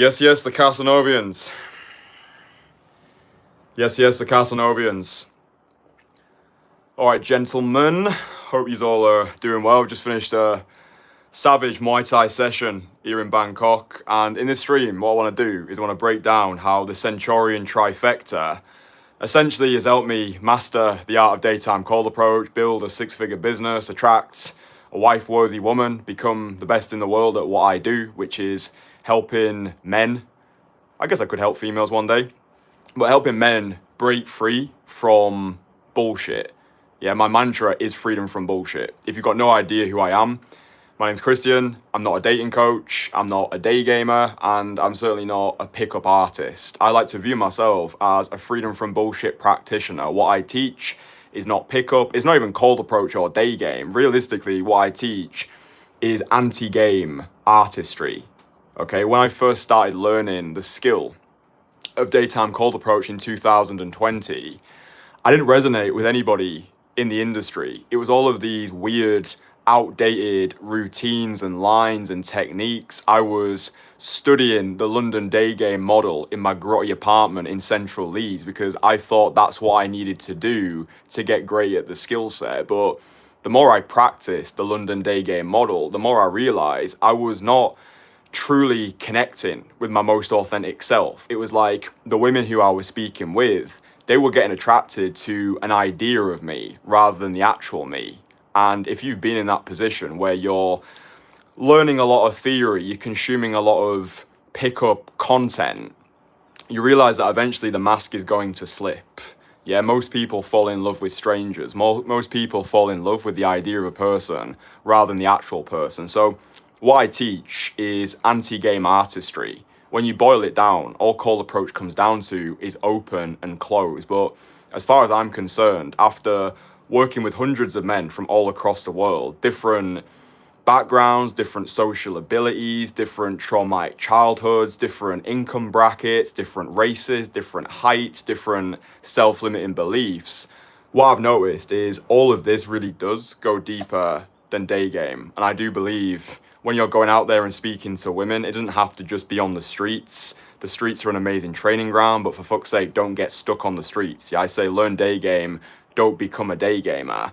Yes, the Casanovians. Yes, the Casanovians. Alright, gentlemen. Hope you all are doing well. Just finished a savage Muay Thai session here in Bangkok. And in this stream, what I want to do is I want to break down how the Centurion Trifecta essentially has helped me master the art of daytime cold approach, build a six-figure business, attract a wife-worthy woman, become the best in the world at what I do, which is helping men. I guess I could help females one day, but helping men break free from bullshit. Yeah, my mantra is freedom from bullshit. If you've got no idea who I am, my name's Christian. I'm not a dating coach, I'm not a day gamer, and I'm certainly not a pickup artist. I like to view myself as a freedom from bullshit practitioner. What I teach is not pickup, it's not even cold approach or day game. Realistically, what I teach is anti-game artistry. Okay, when I first started learning the skill of daytime cold approach in 2020, I didn't resonate with anybody in the industry. It was all of these weird, outdated routines and lines and techniques. I was studying the London day game model in my grotty apartment in central Leeds because I thought that's what I needed to do to get great at the skill set. But the more I practiced the London day game model, the more I realized I was not truly connecting with my most authentic self. It was like the women who I was speaking with, they were getting attracted to an idea of me rather than the actual me. And if you've been in that position where you're learning a lot of theory, you're consuming a lot of pickup content, you realize that eventually the mask is going to slip. Yeah, most people fall in love with strangers. Most people fall in love with the idea of a person rather than the actual person. So what I teach is anti-game artistry. When you boil it down, all cold approach comes down to is open and close. But as far as I'm concerned, after working with hundreds of men from all across the world, different backgrounds, different social abilities, different traumatic childhoods, different income brackets, different races, different heights, different self-limiting beliefs, what I've noticed is all of this really does go deeper than day game. And I do believe when you're going out there and speaking to women, it doesn't have to just be on the streets. The streets are an amazing training ground, but for fuck's sake, don't get stuck on the streets. Yeah, I say learn day game, don't become a day gamer.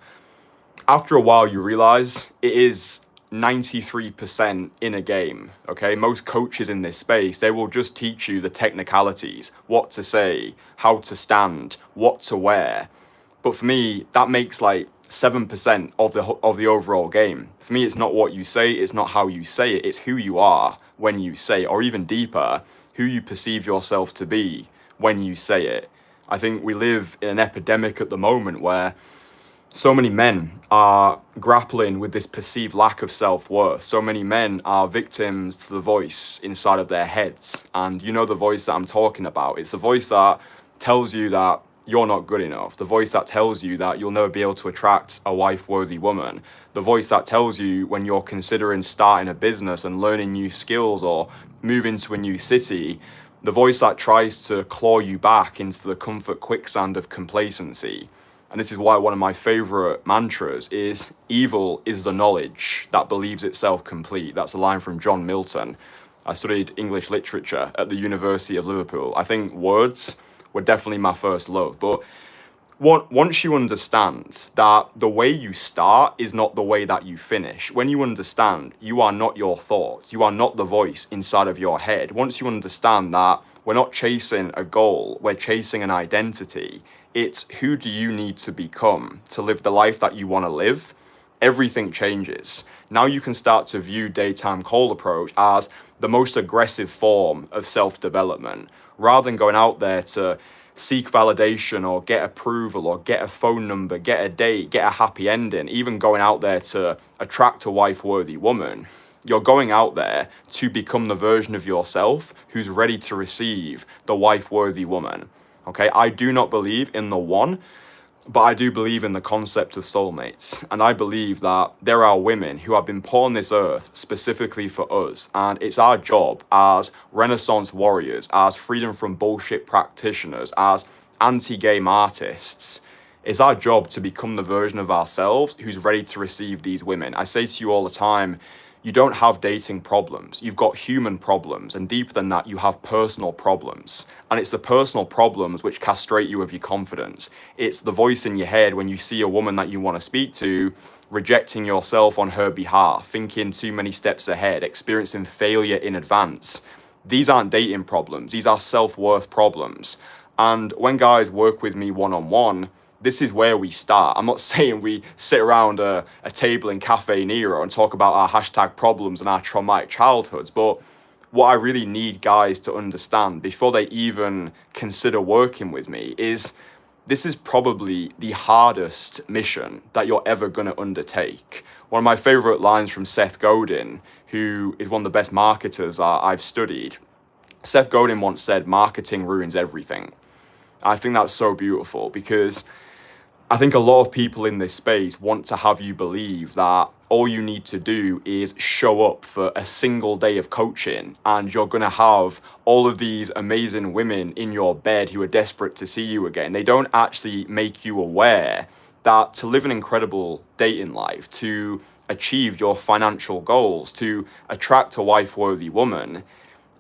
After a while, you realize it is 93% in a game, okay? Most coaches in this space, they will just teach you the technicalities, what to say, how to stand, what to wear. But for me, that makes like 7% of the overall game. For me, it's not what you say, it's not how you say it, it's who you are when you say it, or even deeper, who you perceive yourself to be when you say it. I think we live in an epidemic at the moment where so many men are grappling with this perceived lack of self-worth. So many men are victims to the voice inside of their heads. And you know the voice that I'm talking about. It's the voice that tells you that you're not good enough. The voice that tells you that you'll never be able to attract a wife-worthy woman. The voice that tells you when you're considering starting a business and learning new skills or moving to a new city. The voice that tries to claw you back into the comfort quicksand of complacency. And this is why one of my favorite mantras is evil is the knowledge that believes itself complete. That's a line from John Milton. I studied English literature at the University of Liverpool. I think words were definitely my first love. But once you understand that the way you start is not the way that you finish, when you understand you are not your thoughts, you are not the voice inside of your head, once you understand that we're not chasing a goal, we're chasing an identity, it's who do you need to become to live the life that you want to live, everything changes. Now you can start to view daytime cold approach as the most aggressive form of self-development, rather than going out there to seek validation or get approval or get a phone number, get a date, get a happy ending, even going out there to attract a wife-worthy woman. You're going out there to become the version of yourself who's ready to receive the wife-worthy woman. Okay, I do not believe in the one, but I do believe in the concept of soulmates. And I believe that there are women who have been put on this earth specifically for us. And it's our job as Renaissance warriors, as freedom from bullshit practitioners, as anti-game artists. It's our job to become the version of ourselves who's ready to receive these women. I say to you all the time, you don't have dating problems. You've got human problems. And deeper than that, you have personal problems. And it's the personal problems which castrate you of your confidence. It's the voice in your head when you see a woman that you want to speak to, rejecting yourself on her behalf, thinking too many steps ahead, experiencing failure in advance. These aren't dating problems. These are self-worth problems. And when guys work with me one-on-one, this is where we start. I'm not saying we sit around a table in Cafe Nero and talk about our hashtag problems and our traumatic childhoods, but what I really need guys to understand before they even consider working with me is this is probably the hardest mission that you're ever going to undertake. One of my favorite lines from Seth Godin, who is one of the best marketers I've studied, Seth Godin once said, "Marketing ruins everything." I think that's so beautiful because I think a lot of people in this space want to have you believe that all you need to do is show up for a single day of coaching and you're going to have all of these amazing women in your bed who are desperate to see you again. They don't actually make you aware that to live an incredible dating life, to achieve your financial goals, to attract a wife-worthy woman,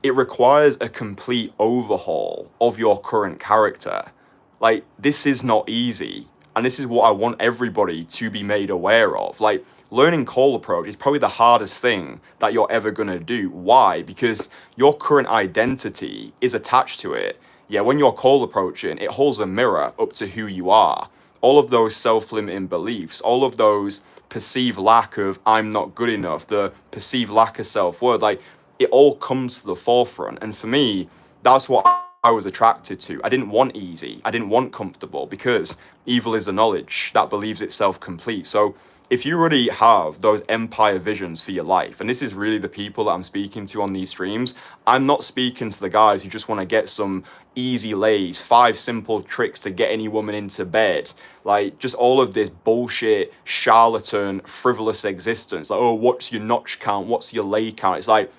it requires a complete overhaul of your current character. Like, this is not easy. And this is what I want everybody to be made aware of. Like, learning cold approach is probably the hardest thing that you're ever going to do. Why? Because your current identity is attached to it. Yeah, when you're cold approaching, it holds a mirror up to who you are. All of those self-limiting beliefs, all of those perceived lack of I'm not good enough, the perceived lack of self-worth, like, it all comes to the forefront. And for me, that's what I was attracted to. I didn't want easy. I didn't want comfortable because evil is a knowledge that believes itself complete. So if you really have those empire visions for your life, and this is really the people that I'm speaking to on these streams, I'm not speaking to the guys who just want to get some easy lays, 5 simple tricks to get any woman into bed, like just all of this bullshit, charlatan, frivolous existence. Like, oh, what's your notch count? What's your lay count? It's like,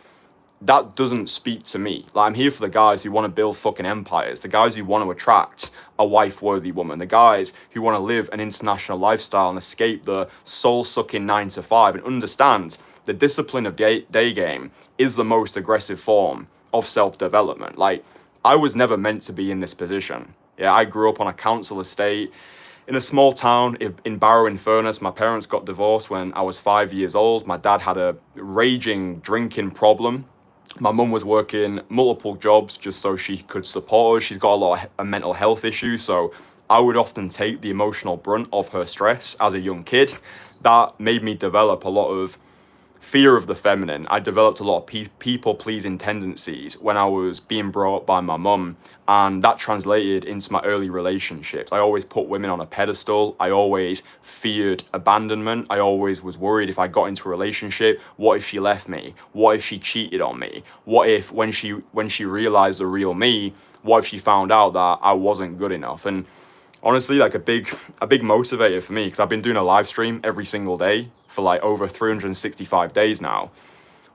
that doesn't speak to me. Like, I'm here for the guys who want to build fucking empires, the guys who want to attract a wife-worthy woman, the guys who want to live an international lifestyle and escape the soul-sucking 9 to 5 and understand the discipline of day game is the most aggressive form of self-development. Like, I was never meant to be in this position. Yeah, I grew up on a council estate in a small town in Barrow-in-Furness. My parents got divorced when I was 5 years old. My dad had a raging drinking problem. My mum was working multiple jobs just so she could support us. She's got a lot of mental health issues, so I would often take the emotional brunt of her stress as a young kid. That made me develop a lot of fear of the feminine. I developed a lot of people-pleasing tendencies when I was being brought up by my mum, and that translated into my early relationships. I always put women on a pedestal. I always feared abandonment. I always was worried if I got into a relationship, what if she left me? What if she cheated on me? What if when she realized the real me, what if she found out that I wasn't good enough? And honestly, like a big motivator for me, because I've been doing a live stream every single day for like over 365 days now.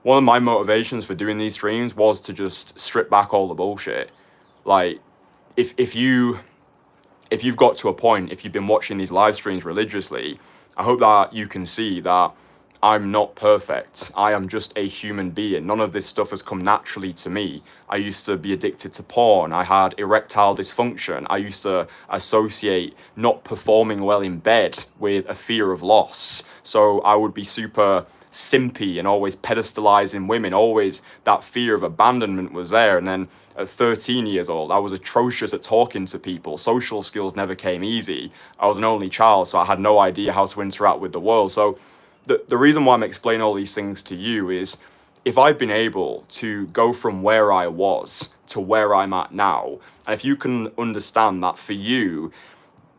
One of my motivations for doing these streams was to just strip back all the bullshit. Like, if you've got to a point, if you've been watching these live streams religiously, I hope that you can see that I'm not perfect. I am just a human being. None of this stuff has come naturally to me. I used to be addicted to porn. I had erectile dysfunction. I used to associate not performing well in bed with a fear of loss. So I would be super simpy and always pedestalizing women. Always that fear of abandonment was there. And then at 13 years old, I was atrocious at talking to people. Social skills never came easy. I was an only child, so I had no idea how to interact with the world. So the reason why I'm explaining all these things to you is if I've been able to go from where I was to where I'm at now, and if you can understand that for you,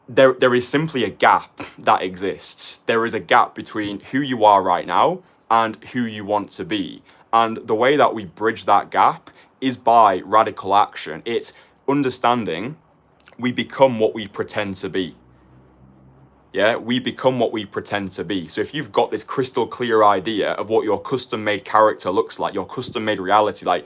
there is simply a gap that exists. There is a gap between who you are right now and who you want to be. And the way that we bridge that gap is by radical action. It's understanding we become what we pretend to be. Yeah, we become what we pretend to be. So if you've got this crystal clear idea of what your custom-made character looks like, your custom-made reality, like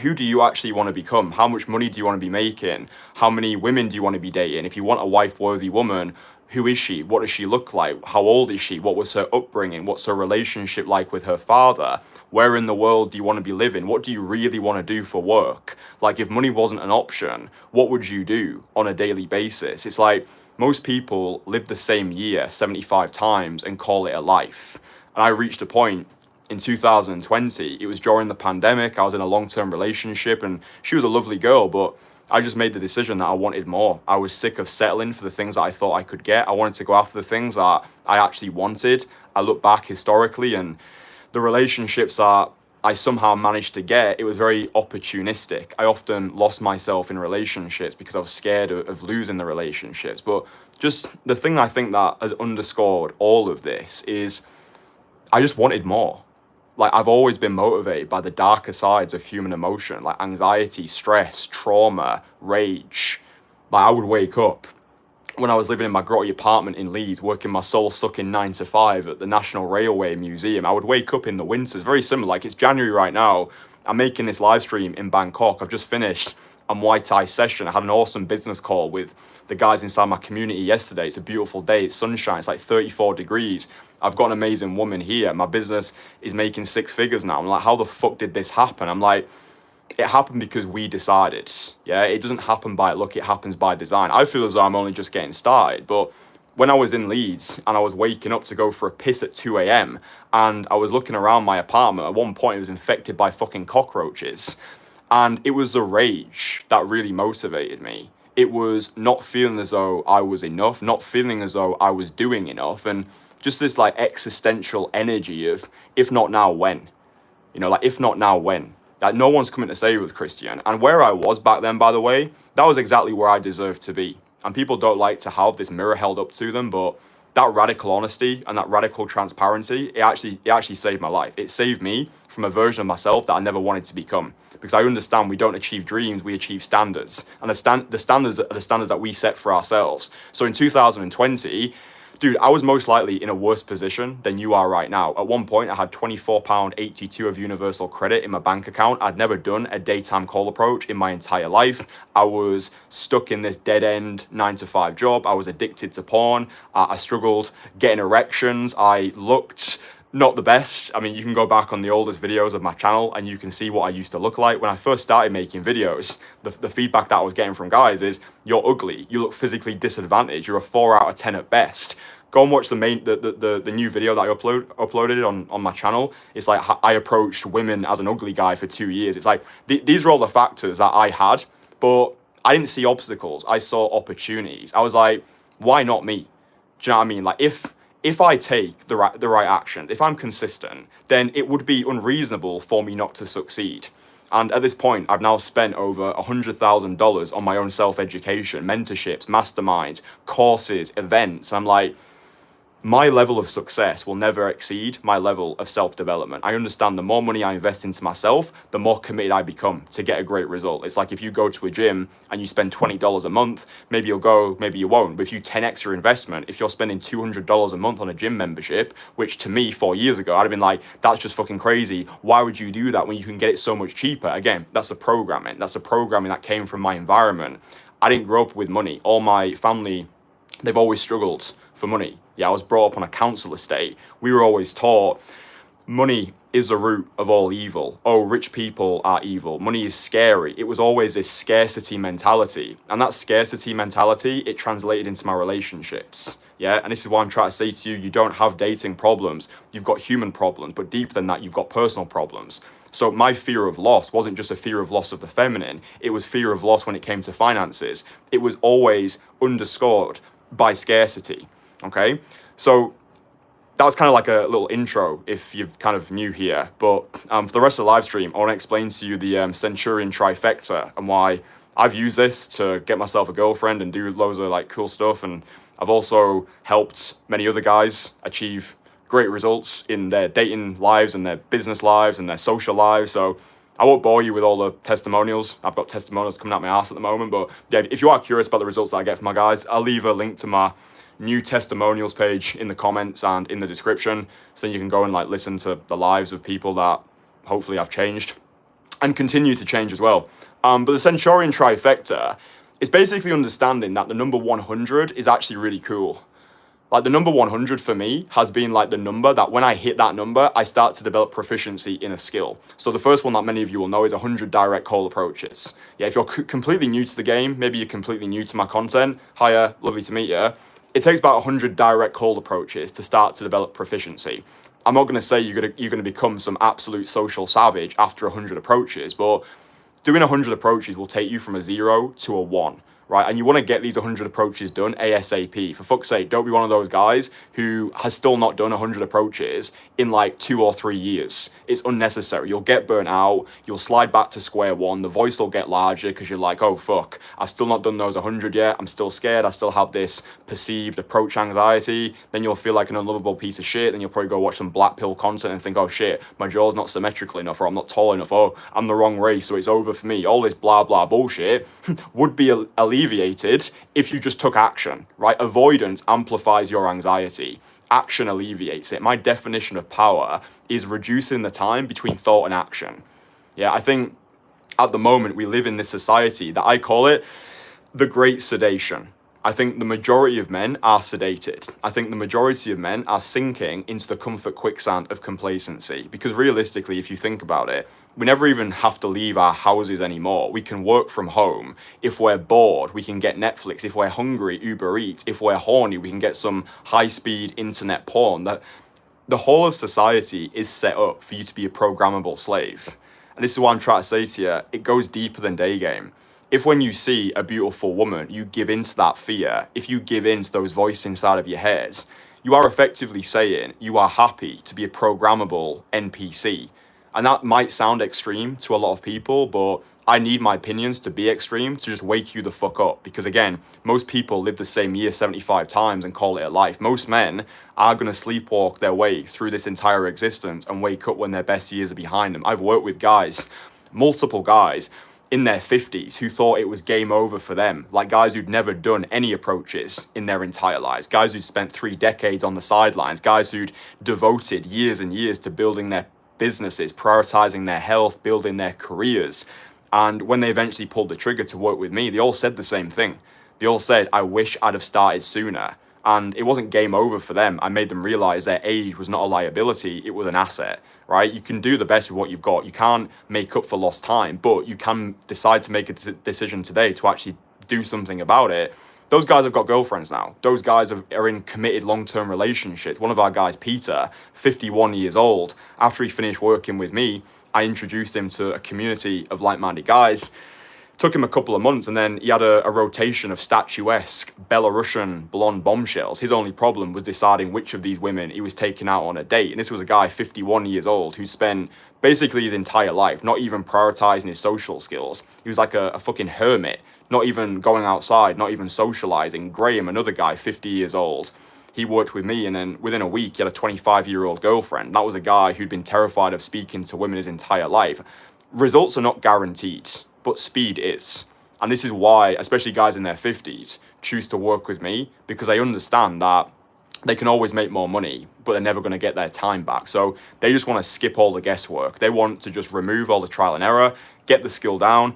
who do you actually want to become? How much money do you want to be making? How many women do you want to be dating? If you want a wife-worthy woman, who is she? What does she look like? How old is she? What was her upbringing? What's her relationship like with her father? Where in the world do you want to be living? What do you really want to do for work? Like, if money wasn't an option, what would you do on a daily basis? It's like most people live the same year 75 times and call it a life. And I reached a point in 2020, it was during the pandemic. I was in a long-term relationship and she was a lovely girl, but I just made the decision that I wanted more. I was sick of settling for the things that I thought I could get. I wanted to go after the things that I actually wanted. I look back historically and the relationships that I somehow managed to get, it was very opportunistic. I often lost myself in relationships because I was scared of losing the relationships. But just the thing I think that has underscored all of this is I just wanted more. Like, I've always been motivated by the darker sides of human emotion, like anxiety, stress, trauma, rage. Like, I would wake up when I was living in my grotty apartment in Leeds, working my soul-sucking 9 to 5 at the National Railway Museum. I would wake up in the winters, very similar. Like, it's January right now. I'm making this live stream in Bangkok. I've just finished a Muay Thai session. I had an awesome business call with the guys inside my community yesterday. It's a beautiful day. It's sunshine. It's like 34 degrees. I've got an amazing woman here. My business is making 6 figures now. I'm like, how the fuck did this happen? I'm like, it happened because we decided. Yeah, it doesn't happen by luck. It happens by design. I feel as though I'm only just getting started. But when I was in Leeds and I was waking up to go for a piss at 2 a.m. and I was looking around my apartment, at one point it was infected by fucking cockroaches. And it was the rage that really motivated me. It was not feeling as though I was enough, not feeling as though I was doing enough. And just this like existential energy of, if not now, when? You know, like, if not now, when? Like, no one's coming to save you with Christian. And where I was back then, by the way, that was exactly where I deserved to be. And people don't like to have this mirror held up to them, but that radical honesty and that radical transparency, it actually saved my life. It saved me from a version of myself that I never wanted to become. Because I understand we don't achieve dreams, we achieve standards. And the standards are the standards that we set for ourselves. So in 2020, dude, I was most likely in a worse position than you are right now. At one point, I had £24.82 of universal credit in my bank account. I'd never done a daytime call approach in my entire life. I was stuck in this dead-end 9 to 5 job. I was addicted to porn. I struggled getting erections. I looked not the best. I mean, you can go back on the oldest videos of my channel and you can see what I used to look like. When I first started making videos, the feedback that I was getting from guys is, you're ugly, you look physically disadvantaged, you're a 4 out of 10 at best. Go and watch the new video that I uploaded on my channel. It's like, I approached women as an ugly guy for 2 years. It's like, these are all the factors that I had, but I didn't see obstacles. I saw opportunities. I was like, why not me? Do you know what I mean? Like, if I take the right action, if I'm consistent, then it would be unreasonable for me not to succeed. And at this point, I've now spent over $100,000 on my own self-education, mentorships, masterminds, courses, events. I'm like, my level of success will never exceed my level of self-development. I understand the more money I invest into myself, the more committed I become to get a great result. It's like if you go to a gym and you spend $20 a month, maybe you'll go, maybe you won't. But if you 10x your investment, if you're spending $200 a month on a gym membership, which to me 4 years ago, I'd have been like, that's just fucking crazy. Why would you do that when you can get it so much cheaper? Again, that's a programming. That's a programming that came from my environment. I didn't grow up with money. All my family, they've always struggled for money. Yeah, I was brought up on a council estate. We were always taught money is the root of all evil. Oh, rich people are evil. Money is scary. It was always this scarcity mentality. And that scarcity mentality, it translated into my relationships. Yeah, and this is why I'm trying to say to you, you don't have dating problems. You've got human problems, but deeper than that, you've got personal problems. So my fear of loss wasn't just a fear of loss of the feminine. It was fear of loss when it came to finances. It was always underscored by scarcity. Okay, so that was kind of like a little intro if you're kind of new here. But for the rest of the live stream, I want to explain to you the Centurion Trifecta and why I've used this to get myself a girlfriend and do loads of like cool stuff. And I've also helped many other guys achieve great results in their dating lives and their business lives and their social lives. So I won't bore you with all the testimonials. I've got testimonials coming out my ass at the moment. But yeah, if you are curious about the results that I get from my guys, I'll leave a link to my new testimonials page in the comments and in the description, so you can go and like listen to the lives of people that hopefully I've changed and continue to change as well. But the Centurion Trifecta is basically understanding that the number 100 is actually really cool. Like the number 100 for me has been like the number that when I hit that number, I start to develop proficiency in a skill. So the first one that many of you will know is 100 direct call approaches. Yeah, if you're completely new to the game, maybe you're completely new to my content, hiya, lovely to meet you. It takes about 100 direct call approaches to start to develop proficiency. I'm not going to say you're going to become some absolute social savage after 100 approaches, but doing 100 approaches will take you from a 0 to a 1. Right, and you want to get these 100 approaches done ASAP. For fuck's sake, don't be one of those guys who has still not done 100 approaches in like 2 or 3 years. It's unnecessary. You'll get burnt out. You'll slide back to square one. The voice will get larger because you're like, oh fuck, I've still not done those 100 yet. I'm still scared. I still have this perceived approach anxiety. Then you'll feel like an unlovable piece of shit. Then you'll probably go watch some black pill content and think, oh shit, my jaw's not symmetrical enough, or I'm not tall enough, or I'm the wrong race, so it's over for me. All this blah blah bullshit would be alleviated if you just took action, right? Avoidance amplifies your anxiety. Action alleviates it. My definition of power is reducing the time between thought and action. Yeah, I think at the moment we live in this society that I call it the great sedation. I think the majority of men are sedated. I think the majority of men are sinking into the comfort quicksand of complacency. Because realistically, if you think about it, we never even have to leave our houses anymore. We can work from home. If we're bored, we can get Netflix. If we're hungry, Uber Eats. If we're horny, we can get some high-speed internet porn. That the whole of society is set up for you to be a programmable slave. And this is what I'm trying to say to you. It goes deeper than day game. If when you see a beautiful woman, you give in to that fear, if you give in to those voices inside of your head, you are effectively saying you are happy to be a programmable NPC. And that might sound extreme to a lot of people, but I need my opinions to be extreme to just wake you the fuck up. Because again, most people live the same year 75 times and call it a life. Most men are going to sleepwalk their way through this entire existence and wake up when their best years are behind them. I've worked with guys, multiple guys, in their 50s who thought it was game over for them, like guys who'd never done any approaches in their entire lives, guys who'd spent 3 decades on the sidelines, guys who'd devoted years and years to building their businesses, prioritizing their health, building their careers. And when they eventually pulled the trigger to work with me, they all said the same thing. They all said, I wish I'd have started sooner. And it wasn't game over for them. I made them realize their age was not a liability, it was an asset, right? You can do the best with what you've got. You can't make up for lost time, but you can decide to make a decision today to actually do something about it. Those guys have got girlfriends now. Those guys are in committed long-term relationships. One of our guys, Peter, 51 years old, after he finished working with me, I introduced him to a community of like-minded guys. Took him a couple of months, and then he had a rotation of statuesque Belarusian blonde bombshells. His only problem was deciding which of these women he was taking out on a date. And this was a guy 51 years old who spent basically his entire life not even prioritizing his social skills. He was like a fucking hermit, not even going outside, not even socializing. Graham, another guy 50 years old, he worked with me, and then within a week he had a 25-year-old girlfriend. That was a guy who'd been terrified of speaking to women his entire life. Results are not guaranteed, but speed is. And this is why, especially guys in their 50s, choose to work with me, because they understand that they can always make more money, but they're never going to get their time back. So they just want to skip all the guesswork. They want to just remove all the trial and error, get the skill down,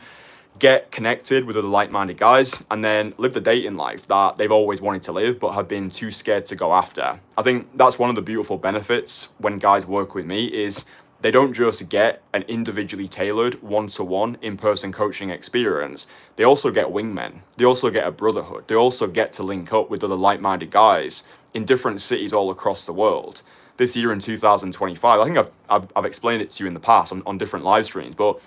get connected with other like-minded guys, and then live the dating life that they've always wanted to live, but have been too scared to go after. I think that's one of the beautiful benefits when guys work with me is they don't just get an individually tailored one-to-one in-person coaching experience. They also get wingmen. They also get a brotherhood. They also get to link up with other like-minded guys in different cities all across the world. This year in 2025, I think I've explained it to you in the past on different live streams, but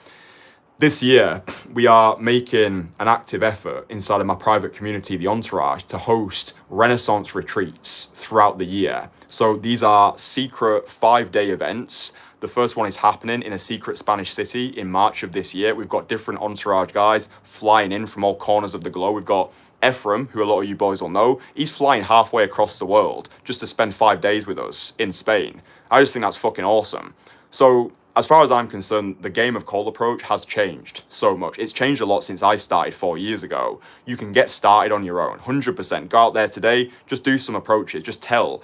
this year we are making an active effort inside of my private community, the Entourage, to host Renaissance retreats throughout the year. So these are secret 5-day events. The first one is happening in a secret Spanish city in March of this year. We've got different Entourage guys flying in from all corners of the globe. We've got Ephraim, who a lot of you boys will know. He's flying halfway across the world just to spend 5 days with us in Spain. I just think that's fucking awesome. So as far as I'm concerned, the game of cold approach has changed so much. It's changed a lot since I started 4 years ago. You can get started on your own, 100%. Go out there today, just do some approaches, just tell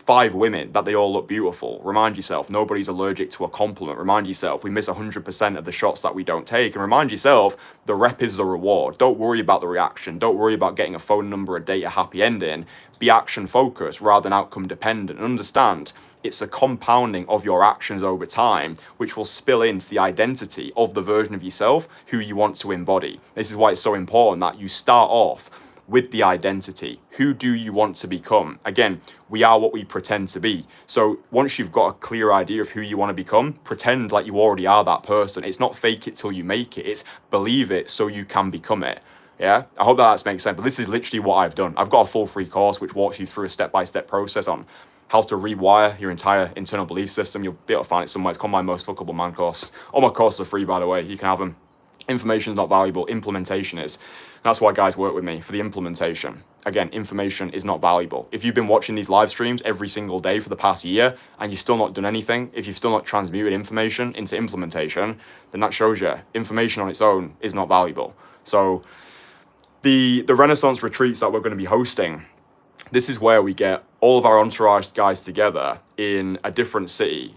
5 women that they all look beautiful. Remind yourself, nobody's allergic to a compliment. Remind yourself, we miss 100% of the shots that we don't take. And remind yourself, the rep is the reward. Don't worry about the reaction. Don't worry about getting a phone number, a date, a happy ending. Be action focused rather than outcome dependent. And understand, it's the compounding of your actions over time, which will spill into the identity of the version of yourself who you want to embody. This is why it's so important that you start off with the identity. Who do you want to become? Again, we are what we pretend to be. So once you've got a clear idea of who you want to become, pretend like you already are that person. It's not fake it till you make it. It's believe it so you can become it. Yeah, I hope that makes sense. But this is literally what I've done. I've got a full free course which walks you through a step-by-step process on how to rewire your entire internal belief system. You'll be able to find it somewhere. It's called My Most Fuckable Man course. All my courses are free, by the way. You can have them. Information is not valuable. Implementation is. That's why guys work with me, for the implementation. Again, information is not valuable. If you've been watching these live streams every single day for the past year and you've still not done anything, if you've still not transmuted information into implementation, then that shows you information on its own is not valuable. So the Renaissance retreats that we're going to be hosting, this is where we get all of our entourage guys together in a different city,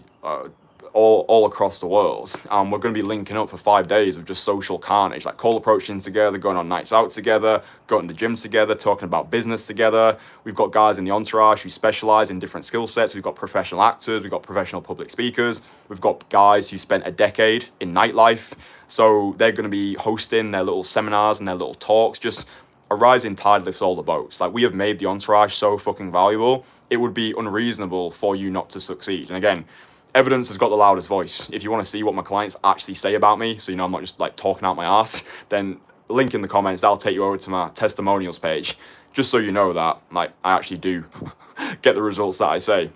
all across the world. We're going to be linking up for 5 days of just social carnage, like cold approaching together, going on nights out together, going to the gym together, talking about business together. We've got guys in the entourage who specialize in different skill sets. We've got professional actors, we've got professional public speakers, we've got guys who spent a decade in nightlife. So they're going to be hosting their little seminars and their little talks. Just a rising tide lifts all the boats. Like, we have made the entourage so fucking valuable, it would be unreasonable for you not to succeed. And again, evidence has got the loudest voice. If you want to see what my clients actually say about me, so you know I'm not just like talking out my ass, then link in the comments, that'll take you over to my testimonials page, just so you know that like I actually do get the results that I say.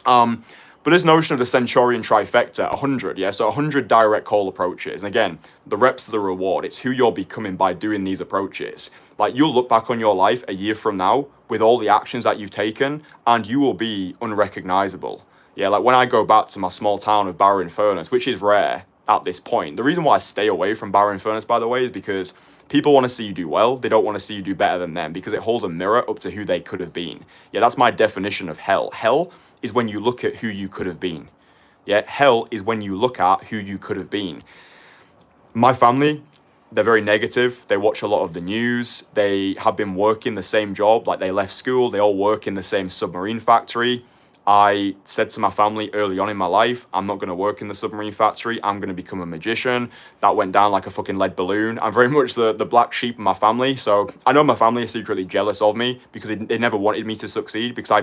But this notion of the Centurion Trifecta, 100, yeah, so 100 direct call approaches. And again, the reps are the reward. It's who you're becoming by doing these approaches. Like, you'll look back on your life a year from now with all the actions that you've taken, and you will be unrecognizable. Yeah, like when I go back to my small town of Barrow-in-Furness, which is rare at this point. The reason why I stay away from Barrow-in-Furness, by the way, is because people want to see you do well. They don't want to see you do better than them, because it holds a mirror up to who they could have been. Yeah, that's my definition of hell. Hell is when you look at who you could have been. Yeah, hell is when you look at who you could have been. My family, they're very negative. They watch a lot of the news. They have been working the same job. Like, they left school. They all work in the same submarine factory. I said to my family early on in my life, I'm not going to work in the submarine factory. I'm going to become a magician. That went down like a fucking lead balloon. I'm very much the black sheep of my family. So I know my family is secretly jealous of me because they never wanted me to succeed, because I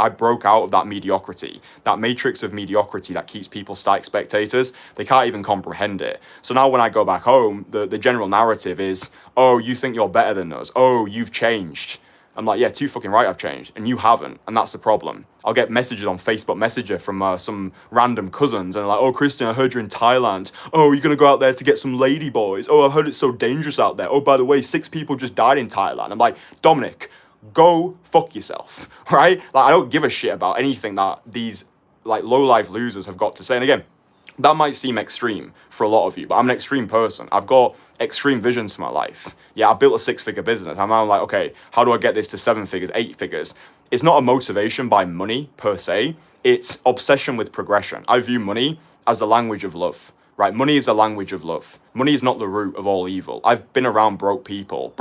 broke out of that mediocrity, that matrix of mediocrity that keeps people static spectators. They can't even comprehend it. So now when I go back home, the general narrative is, oh, you think you're better than us. Oh, you've changed. I'm like, yeah, too fucking right, I've changed, and you haven't, and that's the problem. I'll get messages on Facebook Messenger from some random cousins, and they're like, oh, Christian, I heard you're in Thailand. Oh, you're gonna go out there to get some lady boys. Oh, I've heard it's so dangerous out there. Oh, by the way, 6 people just died in Thailand. I'm like, Dominic, go fuck yourself, right? Like, I don't give a shit about anything that these like low-life losers have got to say. And again, that might seem extreme for a lot of you, but I'm an extreme person. I've got extreme visions for my life. Yeah, I built a 6-figure business. I'm now like, okay, how do I get this to 7 figures, 8 figures? It's not a motivation by money per se. It's obsession with progression. I view money as a language of love, right? Money is a language of love. Money is not the root of all evil. I've been around broke people,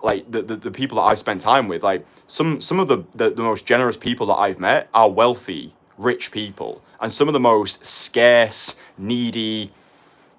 like the people that I've spent time with, like some of the most generous people that I've met are wealthy, rich people, and some of the most scarce, needy,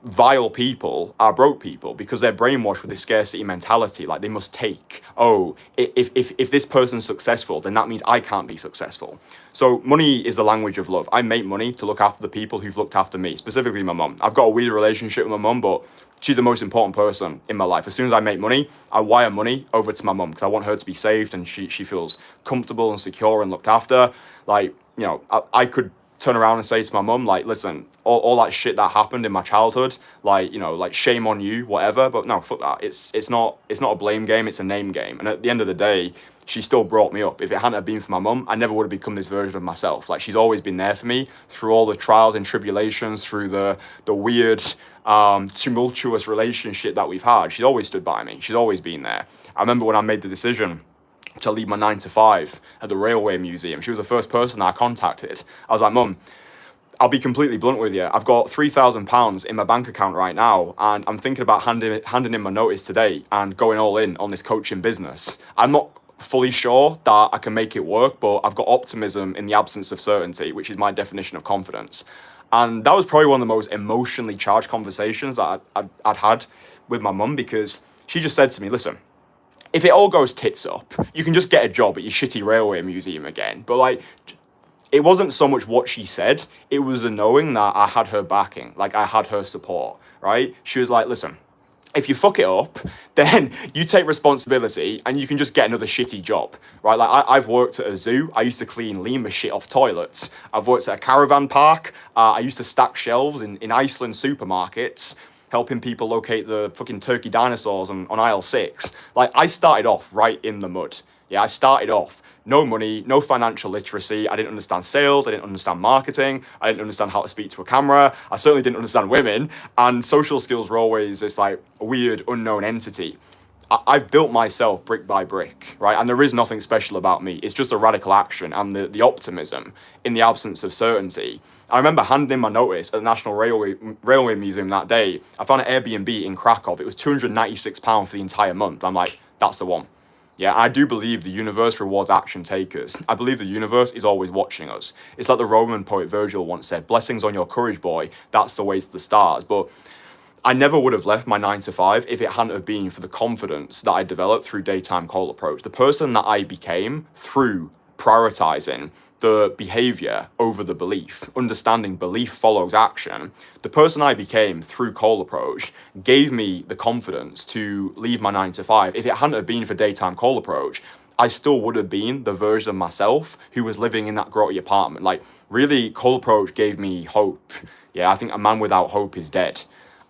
vile people are broke people, because they're brainwashed with this scarcity mentality. Like, they must take, oh, if this person's successful, then that means I can't be successful. So money is the language of love. I make money to look after the people who've looked after me, specifically my mum. I've got a weird relationship with my mum, but she's the most important person in my life. As soon as I make money, I wire money over to my mum, because I want her to be saved and she feels comfortable and secure and looked after. Like, you know, I could turn around and say to my mum, like, listen, all that shit that happened in my childhood, like, you know, like, shame on you, whatever. But no, fuck that. It's not a blame game, it's a name game. And at the end of the day, she still brought me up. If it hadn't have been for my mum, I never would have become this version of myself. Like, she's always been there for me through all the trials and tribulations, through the weird, tumultuous relationship that we've had. She's always stood by me. She's always been there. I remember when I made the decision to leave my 9 to 5 at the Railway Museum. She was the first person I contacted. I was like, Mum, I'll be completely blunt with you. I've got £3,000 in my bank account right now, and I'm thinking about handing in my notice today and going all in on this coaching business. I'm not fully sure that I can make it work, but I've got optimism in the absence of certainty, which is my definition of confidence. And that was probably one of the most emotionally charged conversations that I'd had with my mum, because she just said to me, listen, if it all goes tits up, you can just get a job at your shitty railway museum again. But like, it wasn't so much what she said, it was the knowing that I had her backing, like I had her support, right? She was like, listen, if you fuck it up, then you take responsibility and you can just get another shitty job, right? Like I've worked at a zoo. I used to clean lemur shit off toilets. I've worked at a caravan park. I used to stack shelves in Iceland supermarkets, helping people locate the fucking turkey dinosaurs on aisle 6. Like, I started off right in the mud. Yeah, I started off no money, no financial literacy. I didn't understand sales. I didn't understand marketing. I didn't understand how to speak to a camera. I certainly didn't understand women. And social skills were always this like weird unknown entity. I've built myself brick by brick, right? And there is nothing special about me. It's just a radical action and the optimism in the absence of certainty. I remember handing in my notice at the National Railway Museum that day. I found an Airbnb in Krakow. It was £296 for the entire month. I'm like, that's the one. Yeah, I do believe the universe rewards action takers. I believe the universe is always watching us. It's like the Roman poet Virgil once said, blessings on your courage, boy. That's the way to the stars. But I never would have left my 9 to 5 if it hadn't have been for the confidence that I developed through daytime call approach. The person that I became through prioritizing the behavior over the belief, understanding belief follows action. The person I became through call approach gave me the confidence to leave my 9 to 5. If it hadn't have been for daytime call approach, I still would have been the version of myself who was living in that grotty apartment. Like, really, call approach gave me hope. Yeah, I think a man without hope is dead.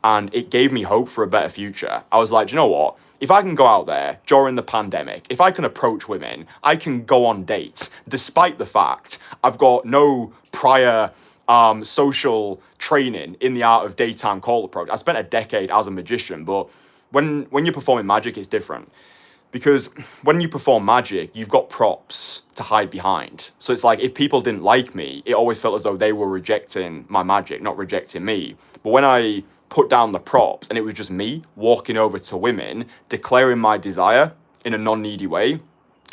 And it gave me hope for a better future. I was like, do you know what? If I can go out there during the pandemic, if I can approach women, I can go on dates, despite the fact I've got no prior social training in the art of daytime call approach. I spent a decade as a magician, but when you're performing magic, it's different. Because when you perform magic, you've got props to hide behind. So it's like, if people didn't like me, it always felt as though they were rejecting my magic, not rejecting me. But when I put down the props and it was just me walking over to women, declaring my desire in a non-needy way,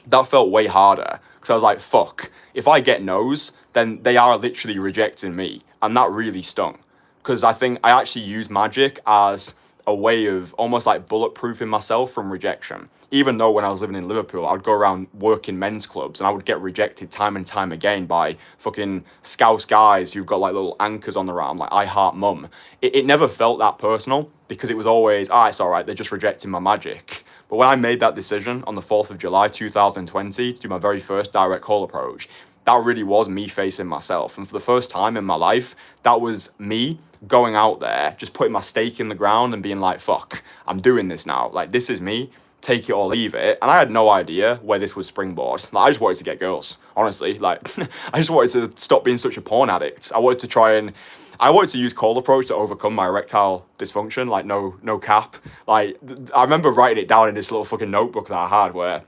that felt way harder. Because I was like, fuck, if I get no's, then they are literally rejecting me. And that really stung. Because I think I actually use magic as a way of almost like bulletproofing myself from rejection. Even though when I was living in Liverpool, I would go around working men's clubs and I would get rejected time and time again by fucking scouse guys who've got like little anchors on their arm, like I heart mum. It never felt that personal because it was always, it's all right, they're just rejecting my magic. But when I made that decision on the 4th of July, 2020, to do my very first direct call approach, that really was me facing myself. And for the first time in my life, that was me going out there, just putting my stake in the ground and being like, fuck, I'm doing this now. Like, this is me, take it or leave it. And I had no idea where this would springboard. Like, I just wanted to get girls, honestly. Like, I just wanted to stop being such a porn addict. I wanted to use call approach to overcome my erectile dysfunction, like no cap. Like, I remember writing it down in this little fucking notebook that I had where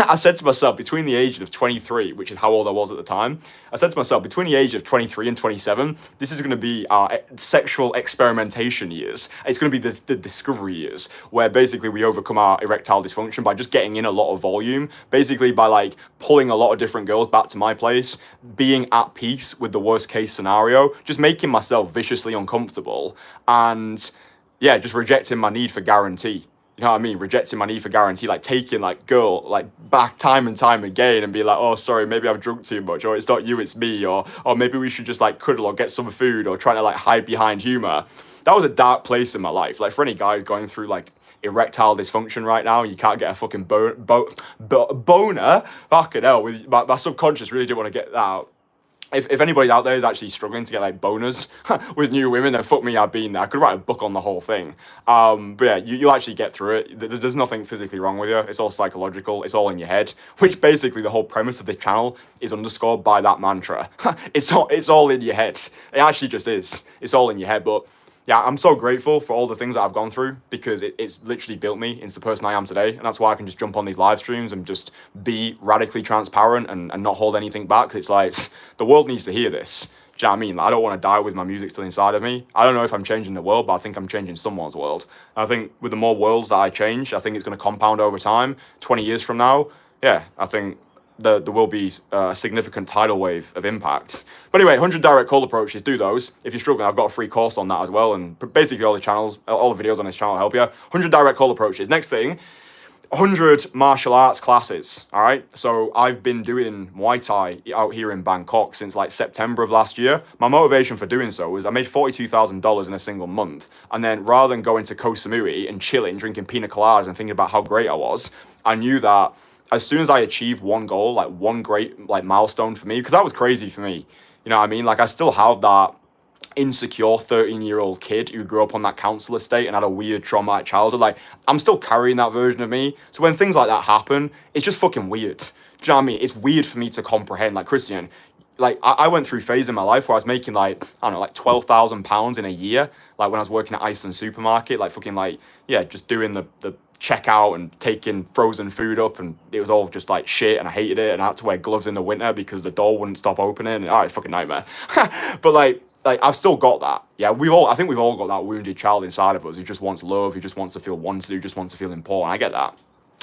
I said to myself, between the ages of 23, which is how old I was at the time, I said to myself, between the age of 23 and 27, this is going to be our sexual experimentation years. It's going to be the discovery years, where basically we overcome our erectile dysfunction by just getting in a lot of volume, basically by like pulling a lot of different girls back to my place, being at peace with the worst case scenario, just making myself viciously uncomfortable, and yeah, just rejecting my need for guarantee. You know what I mean? Rejecting my need for guarantee, like taking like girl like back time and time again and be like, oh, sorry, maybe I've drunk too much, or it's not you, it's me, or maybe we should just like cuddle or get some food, or trying to like hide behind humor. That was a dark place in my life. Like, for any guys going through like erectile dysfunction right now, you can't get a fucking boner. Fucking hell, with my subconscious really didn't want to get that out. If anybody out there is actually struggling to get like boners with new women, then fuck me, I've been there. I could write a book on the whole thing. But yeah, you'll actually get through it. There's nothing physically wrong with you. It's all psychological. It's all in your head, which basically the whole premise of this channel is underscored by that mantra. It's all in your head. It actually just is. It's all in your head. But yeah, I'm so grateful for all the things that I've gone through because it's literally built me into the person I am today. And that's why I can just jump on these live streams and just be radically transparent and not hold anything back. 'Cause it's like, the world needs to hear this. Do you know what I mean? Like, I don't want to die with my music still inside of me. I don't know if I'm changing the world, but I think I'm changing someone's world. And I think with the more worlds that I change, I think it's going to compound over time. 20 years from now, yeah, I think there will be a significant tidal wave of impact. But anyway, 100 direct call approaches, do those. If you're struggling, I've got a free course on that as well. And basically all the videos on this channel help you. 100 direct call approaches. Next thing, 100 martial arts classes, all right? So I've been doing Muay Thai out here in Bangkok since like September of last year. My motivation for doing so was I made $42,000 in a single month. And then rather than going to Koh Samui and chilling, drinking pina coladas and thinking about how great I was, I knew that as soon as I achieved one goal, like one great like milestone for me, because that was crazy for me, you know what I mean? Like I still have that insecure 13-year-old kid who grew up on that council estate and had a weird traumatic childhood. Like I'm still carrying that version of me. So when things like that happen, it's just fucking weird. Do you know what I mean? It's weird for me to comprehend. Like Christian, like I went through phase in my life where I was making like, I don't know, like £12,000 in a year. Like when I was working at Iceland supermarket, like fucking like, yeah, just doing the checkout and taking frozen food up, and it was all just like shit and I hated it, and I had to wear gloves in the winter because the door wouldn't stop opening, and it's fucking nightmare. But like I've still got that. Yeah, I think we've all got that wounded child inside of us who just wants love, who just wants to feel wanted, who just wants to feel important. I get that.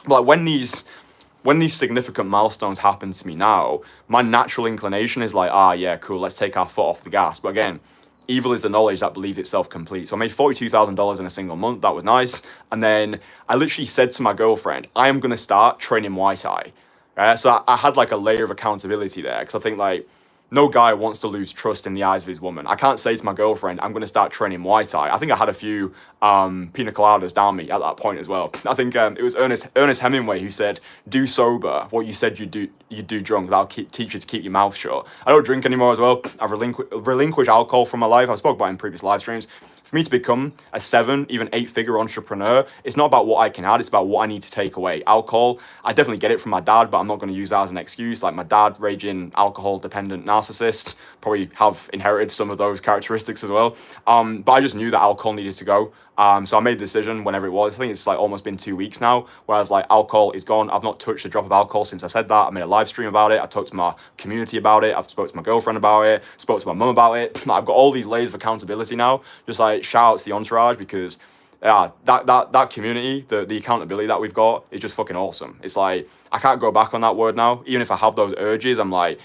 But like when these significant milestones happen to me now, my natural inclination is like, yeah, cool, let's take our foot off the gas. But again, evil is the knowledge that believes itself complete. So I made $42,000 in a single month. That was nice. And then I literally said to my girlfriend, I am going to start training Muay Thai. Right? So I had like a layer of accountability there, because I think like no guy wants to lose trust in the eyes of his woman. I can't say to my girlfriend, I'm going to start training Muay Thai. I think I had a few pina coladas down me at that point as well. I think it was Ernest Hemingway who said, do sober what you said you do drunk. That'll teach you to keep your mouth shut. I don't drink anymore as well. I've relinquished alcohol from my life. I've spoken about it in previous live streams. For me to become a 7, even 8-figure entrepreneur, it's not about what I can add, it's about what I need to take away. Alcohol, I definitely get it from my dad, but I'm not going to use that as an excuse. Like my dad, raging alcohol dependent narcissist, probably have inherited some of those characteristics as well. But I just knew that alcohol needed to go. So I made the decision whenever it was. I think it's like almost been 2 weeks now, where I was like, alcohol is gone. I've not touched a drop of alcohol since I said that. I made a live stream about it. I talked to my community about it. I've spoke to my girlfriend about it. Spoke to my mum about it. I've got all these layers of accountability now. Just like shout out to the entourage, because yeah, that community, the accountability that we've got is just fucking awesome. It's like I can't go back on that word now. Even if I have those urges, I'm like,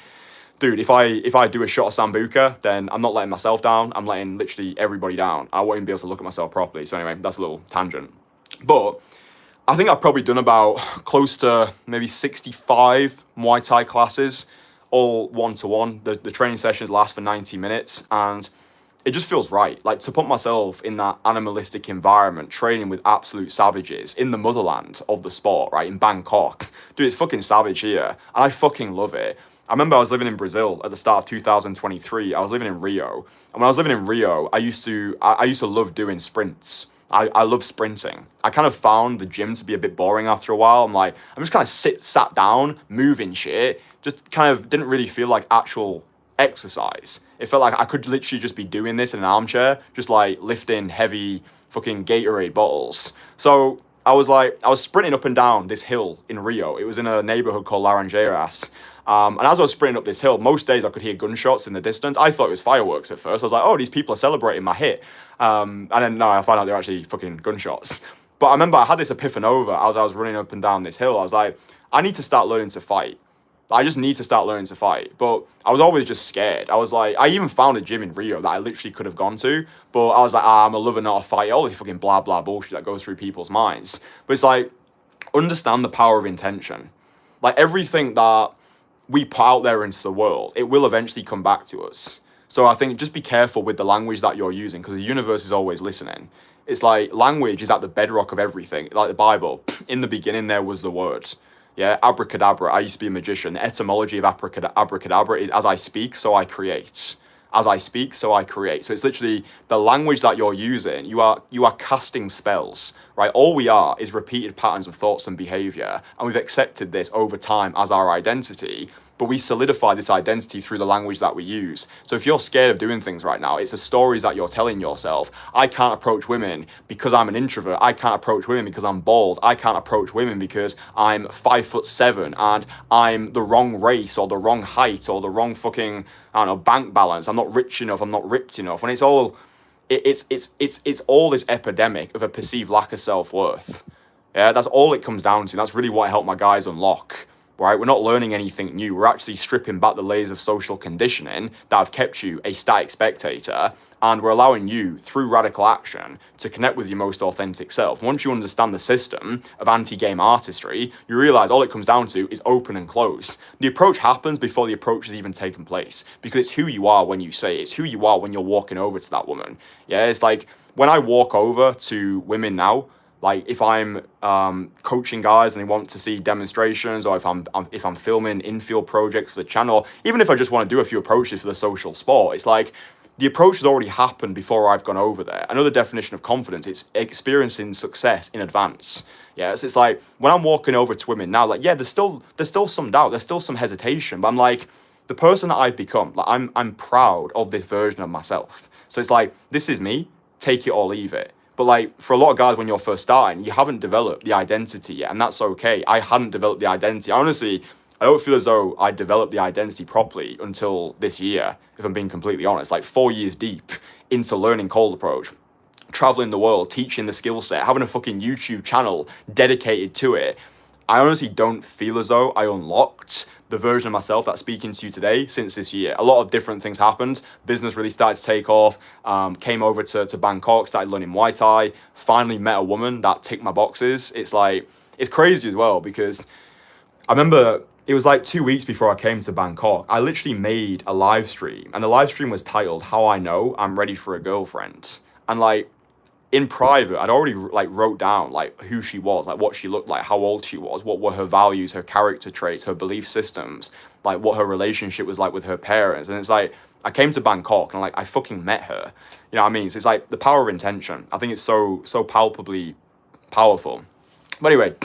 dude, if I do a shot of Sambuca, then I'm not letting myself down. I'm letting literally everybody down. I won't even be able to look at myself properly. So anyway, that's a little tangent. But I think I've probably done about close to maybe 65 Muay Thai classes, all one-to-one. The training sessions last for 90 minutes, and it just feels right. Like to put myself in that animalistic environment, training with absolute savages in the motherland of the sport, right, in Bangkok. Dude, it's fucking savage here, and I fucking love it. I remember I was living in Brazil at the start of 2023. I was living in Rio. And when I was living in Rio, I used to love doing sprints. I love sprinting. I kind of found the gym to be a bit boring after a while. I'm like, I'm just kind of sat down, moving shit. Just kind of didn't really feel like actual exercise. It felt like I could literally just be doing this in an armchair, just like lifting heavy fucking Gatorade bottles. So I was sprinting up and down this hill in Rio. It was in a neighborhood called Laranjeiras. And as I was sprinting up this hill, most days I could hear gunshots in the distance. I thought it was fireworks at first. I was like, oh, these people are celebrating my hit. And then no, I found out they're actually fucking gunshots. But I remember I had this epiphanova as I was running up and down this hill. I was like, I need to start learning to fight. I just need to start learning to fight. But I was always just scared. I was like, I even found a gym in Rio that I literally could have gone to. But I was like, I'm a lover, not a fighter. All this fucking blah, blah bullshit that goes through people's minds. But it's like, understand the power of intention. Like everything that we put out there into the world, it will eventually come back to us. So I think just be careful with the language that you're using, because the universe is always listening. It's like language is at the bedrock of everything. Like the Bible, in the beginning there was the word. Yeah, abracadabra. I used to be a magician. The etymology of abracadabra is as I speak, so I create. As I speak, so I create. So it's literally the language that you're using. You are casting spells, right? All we are is repeated patterns of thoughts and behavior, and we've accepted this over time as our identity. but we solidify this identity through the language that we use. So if you're scared of doing things right now, it's the stories that you're telling yourself. I can't approach women because I'm an introvert. I can't approach women because I'm bald. I can't approach women because I'm 5'7" and I'm the wrong race or the wrong height or the wrong fucking, I don't know, bank balance. I'm not rich enough. I'm not ripped enough. And it's all this epidemic of a perceived lack of self-worth. Yeah, that's all it comes down to. That's really what I help my guys unlock, right? We're not learning anything new. We're actually stripping back the layers of social conditioning that have kept you a static spectator, and we're allowing you, through radical action, to connect with your most authentic self. Once you understand the system of anti-game artistry, you realize all it comes down to is open and closed. The approach happens before the approach has even taken place, because it's who you are when you say it. It's who you are when you're walking over to that woman. Yeah, it's like when I walk over to women now, like if I'm coaching guys and they want to see demonstrations, or if I'm filming infield projects for the channel, even if I just want to do a few approaches for the social sport, it's like the approach has already happened before I've gone over there. Another definition of confidence, it's experiencing success in advance. Yeah, it's like when I'm walking over to women now, like, yeah, there's still some doubt, there's still some hesitation, but I'm like, the person that I've become, like I'm proud of this version of myself. So it's like, this is me, take it or leave it. But like for a lot of guys, when you're first starting, you haven't developed the identity yet, and that's okay. I hadn't developed the identity. Honestly, I don't feel as though I developed the identity properly until this year, if I'm being completely honest. Like 4 years deep into learning cold approach, traveling the world, teaching the skill set, having a fucking YouTube channel dedicated to it. I honestly don't feel as though I unlocked the version of myself that's speaking to you today since this year. A lot of different things happened. Business really started to take off. Came over to Bangkok, started learning Muay Thai, finally met a woman that ticked my boxes. It's like, it's crazy as well, because I remember it was like 2 weeks before I came to Bangkok. I literally made a live stream, and the live stream was titled "How I Know I'm Ready for a Girlfriend." And like, in private, I'd already like wrote down like who she was, like what she looked like, how old she was, what were her values, her character traits, her belief systems, like what her relationship was like with her parents. And it's like, I came to Bangkok and like I fucking met her. You know what I mean? So it's like the power of intention. I think it's so palpably powerful. But anyway,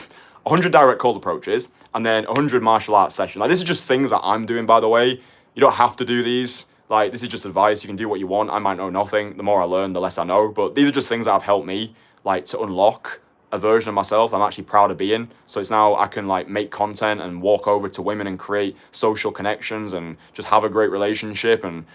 100 direct cold approaches and then 100 martial arts sessions. Like, this is just things that I'm doing, by the way. You don't have to do these. Like, this is just advice. You can do what you want. I might know nothing. The more I learn, the less I know. But these are just things that have helped me, like, to unlock a version of myself I'm actually proud of being. So it's now I can, like, make content and walk over to women and create social connections and just have a great relationship and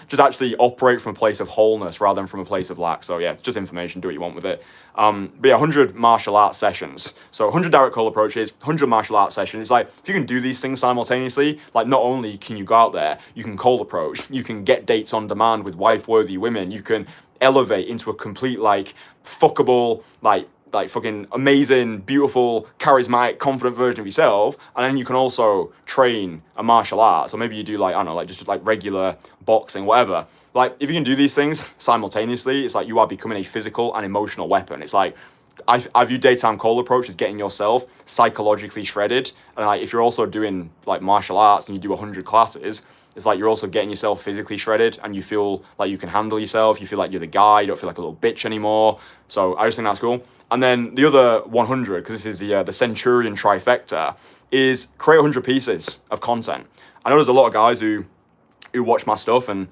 just actually operate from a place of wholeness rather than from a place of lack. So, yeah, it's just information. Do what you want with it. But yeah, 100 martial arts sessions. So 100 direct call approaches, 100 martial arts sessions. It's like, if you can do these things simultaneously, like, not only can you go out there, you can cold approach, you can get dates on demand with wife-worthy women, you can elevate into a complete, like, fuckable, like fucking amazing, beautiful, charismatic, confident version of yourself. And then you can also train a martial arts, or maybe you do, like, I don't know, like just like regular boxing, whatever. Like, if you can do these things simultaneously, it's like you are becoming a physical and emotional weapon. It's like, I view daytime call approach as getting yourself psychologically shredded. And like, if you're also doing like martial arts and you do 100 classes, it's like you're also getting yourself physically shredded and you feel like you can handle yourself. You feel like you're the guy. You don't feel like a little bitch anymore. So I just think that's cool. And then the other 100, because this is the Centurion Trifecta, is create 100 pieces of content. I know there's a lot of guys who watch my stuff and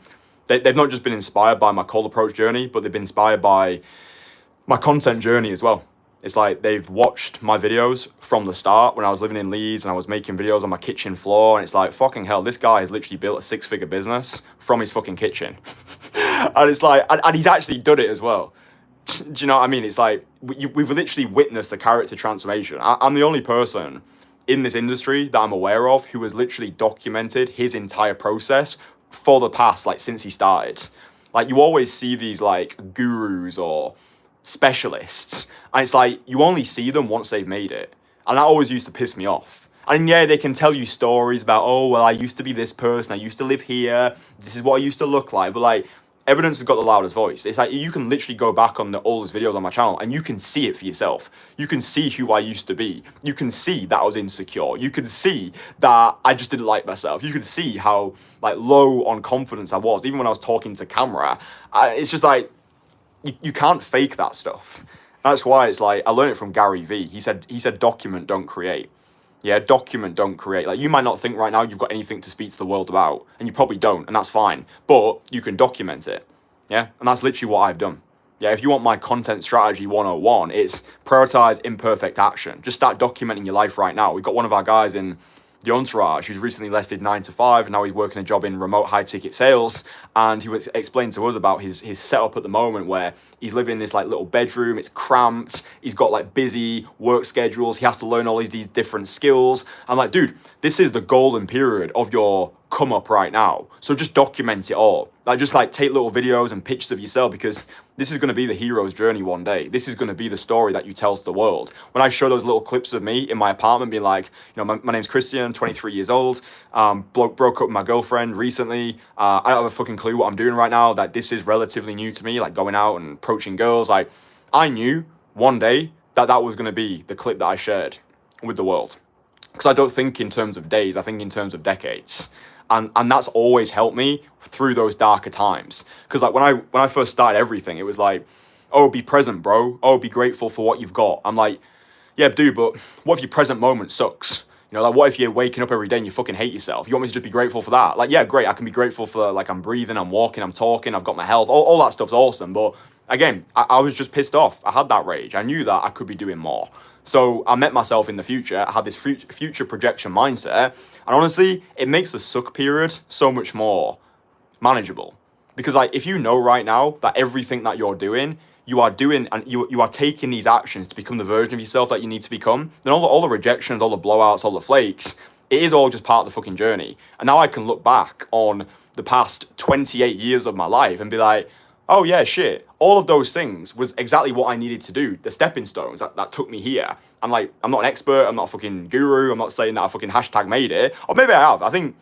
they've not just been inspired by my cold approach journey, but they've been inspired by my content journey as well. It's like they've watched my videos from the start when I was living in Leeds and I was making videos on my kitchen floor, and it's like, fucking hell, this guy has literally built a 6-figure business from his fucking kitchen. And it's like, and he's actually done it as well. Do you know what I mean? It's like, we've literally witnessed a character transformation. I'm the only person in this industry that I'm aware of who has literally documented his entire process for the past, like, since he started. Like, you always see these, like, gurus or specialists, and it's like you only see them once they've made it, and that always used to piss me off. And yeah, they can tell you stories about, oh well, I used to be this person, I used to live here, this is what I used to look like, but like, evidence has got the loudest voice. It's like you can literally go back on the oldest videos on my channel and you can see it for yourself. You can see who I used to be. You can see that I was insecure. You can see that I just didn't like myself. You can see how, like, low on confidence I was, even when I was talking to camera. It's just like, you can't fake that stuff. That's why it's like, I learned it from Gary V. He said document, don't create. Yeah, document, don't create. Like, you might not think right now you've got anything to speak to the world about, and you probably don't, and that's fine. But you can document it. Yeah, and that's literally what I've done. Yeah, if you want my content strategy 101, it's prioritize imperfect action. Just start documenting your life right now. We've got one of our guys in the entourage who's recently left his 9 to 5, and now he's working a job in remote high ticket sales. And he was explaining to us about his setup at the moment, where he's living in this like little bedroom. It's cramped. He's got like busy work schedules. He has to learn all these different skills. I'm like, dude, this is the golden period of your come up right now. So just document it all. Like, just like take little videos and pictures of yourself, because this is going to be the hero's journey one day. This is going to be the story that you tell to the world. When I show those little clips of me in my apartment, being like, my name's Christian, 23 years old, broke up with my girlfriend recently. I don't have a fucking clue what I'm doing right now. That this is relatively new to me, like going out and approaching girls. Like, I knew one day that was going to be the clip that I shared with the world. Because I don't think in terms of days, I think in terms of decades. And that's always helped me through those darker times. Because like when I first started everything, it was like, oh, be present, bro. Oh, be grateful for what you've got. I'm like, yeah, dude, but what if your present moment sucks? Like, what if you're waking up every day and you fucking hate yourself? You want me to just be grateful for that? Like, yeah, great. I can be grateful for, like, I'm breathing, I'm walking, I'm talking, I've got my health. All that stuff's awesome. But again, I was just pissed off. I had that rage. I knew that I could be doing more. So I met myself in the future. I had this future projection mindset. And honestly, it makes the suck period so much more manageable. Because like, if you know right now that everything that you're doing, you are doing, and you are taking these actions to become the version of yourself that you need to become, then all the rejections, all the blowouts, all the flakes, it is all just part of the fucking journey. And now I can look back on the past 28 years of my life and be like, oh yeah, shit, all of those things was exactly what I needed to do. The stepping stones that took me here. I'm like, I'm not an expert, I'm not a fucking guru, I'm not saying that I fucking hashtag made it. Or maybe I have. I think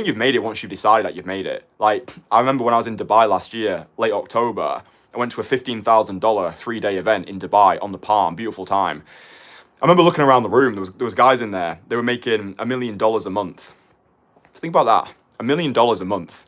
you've made it once you've decided that you've made it. Like, I remember when I was in Dubai last year, late October, I went to a $15,000 3-day event in Dubai on the Palm, beautiful time. I remember looking around the room, there was guys in there, they were making $1 million a month. Think about that, $1 million a month.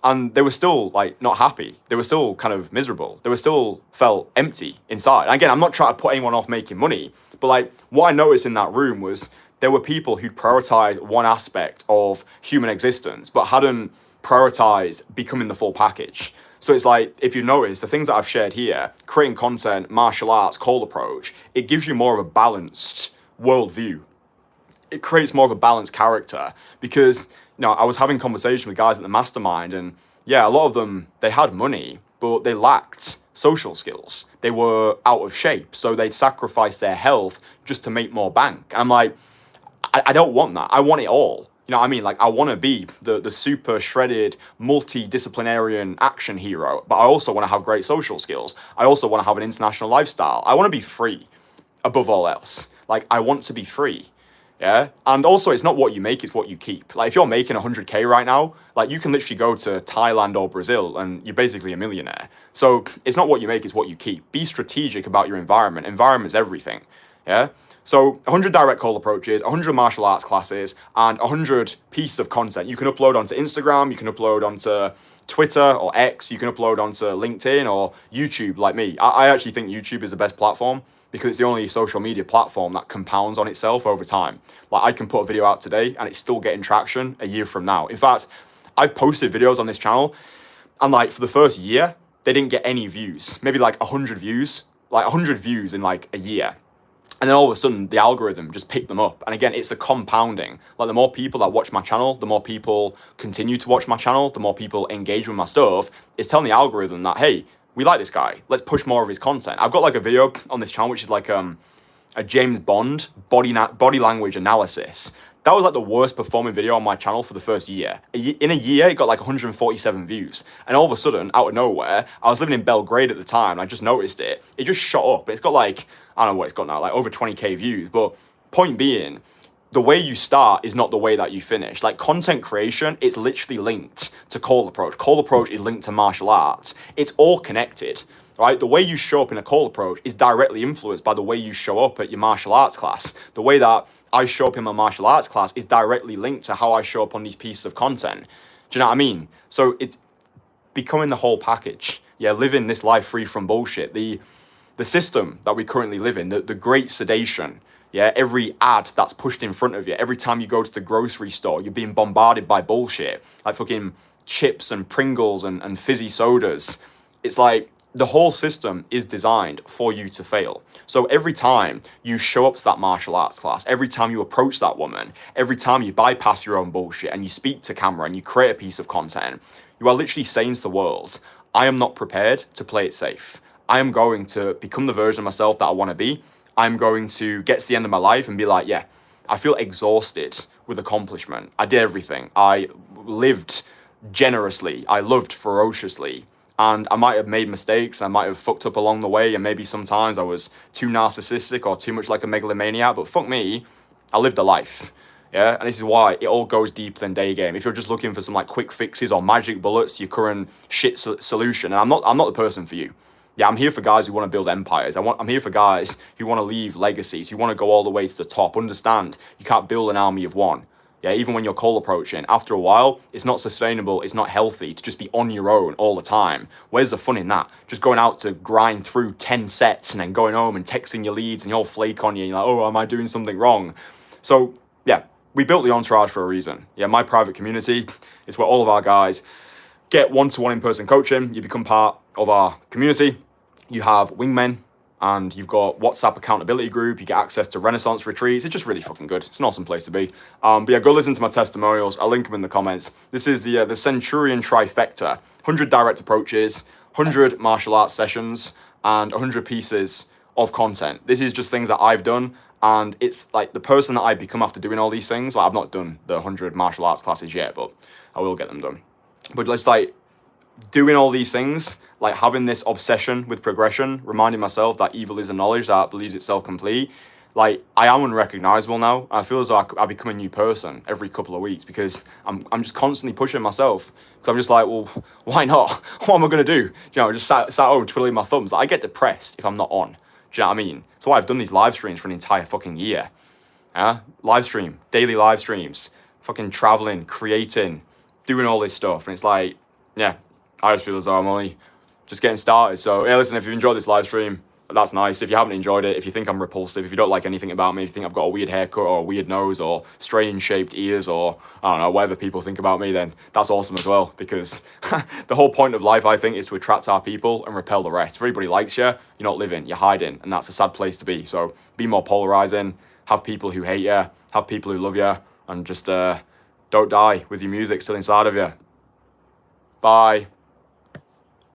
And they were still like not happy. They were still kind of miserable. They were still felt empty inside. And again, I'm not trying to put anyone off making money, but like what I noticed in that room was there were people who'd prioritized one aspect of human existence, but hadn't prioritized becoming the full package. So it's like, if you notice, the things that I've shared here, creating content, martial arts, cold approach, it gives you more of a balanced worldview. It creates more of a balanced character, because I was having conversation with guys at the mastermind, and yeah, a lot of them, they had money, but they lacked social skills. They were out of shape, so they sacrificed their health just to make more bank. And I'm like, I don't want that. I want it all. You know what I mean? Like, I want to be the super shredded, multidisciplinarian action hero, but I also want to have great social skills. I also want to have an international lifestyle. I want to be free above all else. Like, I want to be free. Yeah. And also, it's not what you make, it's what you keep. Like, if you're making 100K right now, like, you can literally go to Thailand or Brazil and you're basically a millionaire. So it's not what you make, it's what you keep. Be strategic about your environment. Environment is everything. Yeah. So 100 direct call approaches, 100 martial arts classes, and 100 pieces of content. You can upload onto Instagram, you can upload onto Twitter or X, you can upload onto LinkedIn or YouTube like me. I actually think YouTube is the best platform, because it's the only social media platform that compounds on itself over time. Like, I can put a video out today and it's still getting traction a year from now. In fact, I've posted videos on this channel, and like for the first year, they didn't get any views. Maybe like 100 views, like 100 views in like a year. And then all of a sudden, the algorithm just picked them up. And again, it's a compounding. Like, the more people that watch my channel, the more people continue to watch my channel, the more people engage with my stuff. It's telling the algorithm that, hey, we like this guy. Let's push more of his content. I've got like a video on this channel, which is like a James Bond body language analysis. That was like the worst performing video on my channel for the first year. In a year, it got like 147 views. And all of a sudden, out of nowhere, I was living in Belgrade at the time, and I just noticed it. It just shot up. It's got like, I don't know what it's got now, like over 20K views. But point being, the way you start is not the way that you finish. Like, content creation, it's literally linked to call approach. Call approach is linked to martial arts. It's all connected, right? The way you show up in a call approach is directly influenced by the way you show up at your martial arts class. The way that I show up in my martial arts class is directly linked to how I show up on these pieces of content. Do you know what I mean? So it's becoming the whole package. Yeah, living this life free from bullshit. The system that we currently live in, the great sedation, Yeah, every ad that's pushed in front of you, every time you go to the grocery store, you're being bombarded by bullshit, like fucking chips and Pringles and fizzy sodas. It's like the whole system is designed for you to fail. So every time you show up to that martial arts class, every time you approach that woman, every time you bypass your own bullshit and you speak to camera and you create a piece of content, you are literally saying to the world, I am not prepared to play it safe. I am going to become the version of myself that I want to be. I'm going to get to the end of my life and be like, yeah, I feel exhausted with accomplishment. I did everything. I lived generously. I loved ferociously. And I might have made mistakes. I might have fucked up along the way. And maybe sometimes I was too narcissistic or too much like a megalomaniac. But fuck me, I lived a life. Yeah, and this is why it all goes deeper than day game. If you're just looking for some like quick fixes or magic bullets to your current shit solution, and I'm not the person for you. Yeah, I'm here for guys who want to build empires. I'm here for guys who want to leave legacies, who want to go all the way to the top. Understand, you can't build an army of one. Yeah, even when you're coal approaching, after a while, it's not sustainable, it's not healthy to just be on your own all the time. Where's the fun in that? Just going out to grind through 10 sets and then going home and texting your leads and you all flake on you and you're like, oh, am I doing something wrong? So, yeah, we built the Entourage for a reason. Yeah, my private community is where all of our guys get one-to-one in-person coaching. You become part of our community. You have wingmen and you've got WhatsApp accountability group. You get access to Renaissance retreats. It's just really fucking good. It's an awesome place to be. But yeah, go listen to my testimonials. I'll link them in the comments. This is the Centurion Trifecta. 100 direct approaches, 100 martial arts sessions, and 100 pieces of content. This is just things that I've done. And it's like the person that I become after doing all these things. Like I've not done the 100 martial arts classes yet, but I will get them done. But just like doing all these things, like having this obsession with progression, reminding myself that evil is a knowledge that believes itself complete. Like I am unrecognizable now. I feel as though I become a new person every couple of weeks because I'm just constantly pushing myself. Because I'm just like, well, why not? What am I gonna do? You know, just sat home twiddling my thumbs. Like, I get depressed if I'm not on. Do you know what I mean? That's why I've done these live streams for an entire fucking year. Yeah, live stream, daily live streams, fucking traveling, creating, doing all this stuff, and it's like, yeah, I just feel as though I'm only just getting started. So, yeah, listen, if you've enjoyed this live stream, that's nice. If you haven't enjoyed it, if you think I'm repulsive, if you don't like anything about me, if you think I've got a weird haircut or a weird nose or strange shaped ears or, I don't know, whatever people think about me, then that's awesome as well. Because the whole point of life, I think, is to attract our people and repel the rest. If everybody likes you, you're not living, you're hiding. And that's a sad place to be. So be more polarizing, have people who hate you, have people who love you, and just don't die with your music still inside of you. Bye.